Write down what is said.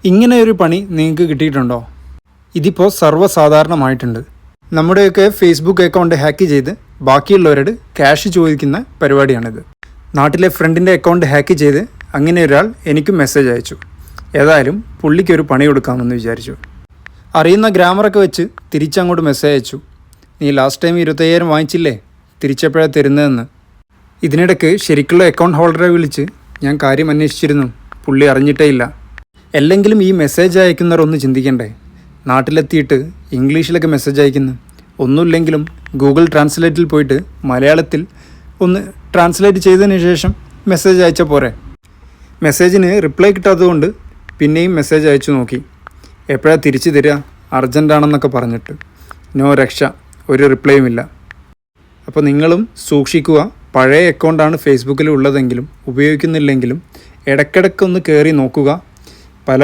ഇങ്ങനെ ഒരു പണി നിങ്ങൾക്ക് കിട്ടിയിട്ടുണ്ടോ? ഇതിപ്പോൾ സർവ്വസാധാരണമായിട്ടുണ്ട്. നമ്മുടെയൊക്കെ ഫേസ്ബുക്ക് അക്കൗണ്ട് ഹാക്ക് ചെയ്ത് ബാക്കിയുള്ളവരോട് ക്യാഷ് ചോദിക്കുന്ന പരിപാടിയാണിത്. നാട്ടിലെ ഫ്രണ്ടിൻ്റെ അക്കൗണ്ട് ഹാക്ക് ചെയ്ത് അങ്ങനെ ഒരാൾ എനിക്കും മെസ്സേജ് അയച്ചു. ഏതായാലും പുള്ളിക്കൊരു പണി കൊടുക്കാമെന്ന് വിചാരിച്ചു. അറിയുന്ന ഗ്രാമറൊക്കെ വെച്ച് തിരിച്ചങ്ങോട്ട് മെസ്സേജ് അയച്ചു. നീ ലാസ്റ്റ് ടൈം 25,000 വാങ്ങിച്ചില്ലേ, തിരിച്ചെപ്പോഴാണ് തരുന്നതെന്ന്. ഇതിനിടയ്ക്ക് ശരിക്കുള്ള അക്കൗണ്ട് ഹോൾഡറെ വിളിച്ച് ഞാൻ കാര്യം അന്വേഷിച്ചിരുന്നു. പുള്ളി അറിഞ്ഞിട്ടേ ഇല്ല. അല്ലെങ്കിലും ഈ മെസ്സേജ് അയക്കുന്നവർ ഒന്ന് ചിന്തിക്കണ്ടേ? നാട്ടിലെത്തിയിട്ട് ഇംഗ്ലീഷിലൊക്കെ മെസ്സേജ് അയക്കുന്നു. ഒന്നുമില്ലെങ്കിലും ഗൂഗിൾ ട്രാൻസ്ലേറ്റിൽ പോയിട്ട് മലയാളത്തിൽ ഒന്ന് ട്രാൻസ്ലേറ്റ് ചെയ്തതിന് ശേഷം മെസ്സേജ് അയച്ചാൽ പോരെ. മെസ്സേജിന് റിപ്ലൈ കിട്ടാത്തതുകൊണ്ട് പിന്നെയും മെസ്സേജ് അയച്ചു നോക്കി. എപ്പോഴാണ് തിരിച്ചു തരിക, അർജൻറ്റാണെന്നൊക്കെ പറഞ്ഞിട്ട്. നോ രക്ഷ, ഒരു റിപ്ലൈയും ഇല്ല. അപ്പോൾ നിങ്ങളും സൂക്ഷിക്കുക. പഴയ അക്കൗണ്ടാണ് ഫേസ്ബുക്കിൽ ഉള്ളതെങ്കിലും ഉപയോഗിക്കുന്നില്ലെങ്കിലും ഇടയ്ക്കിടയ്ക്കൊന്ന് കയറി നോക്കുക. പല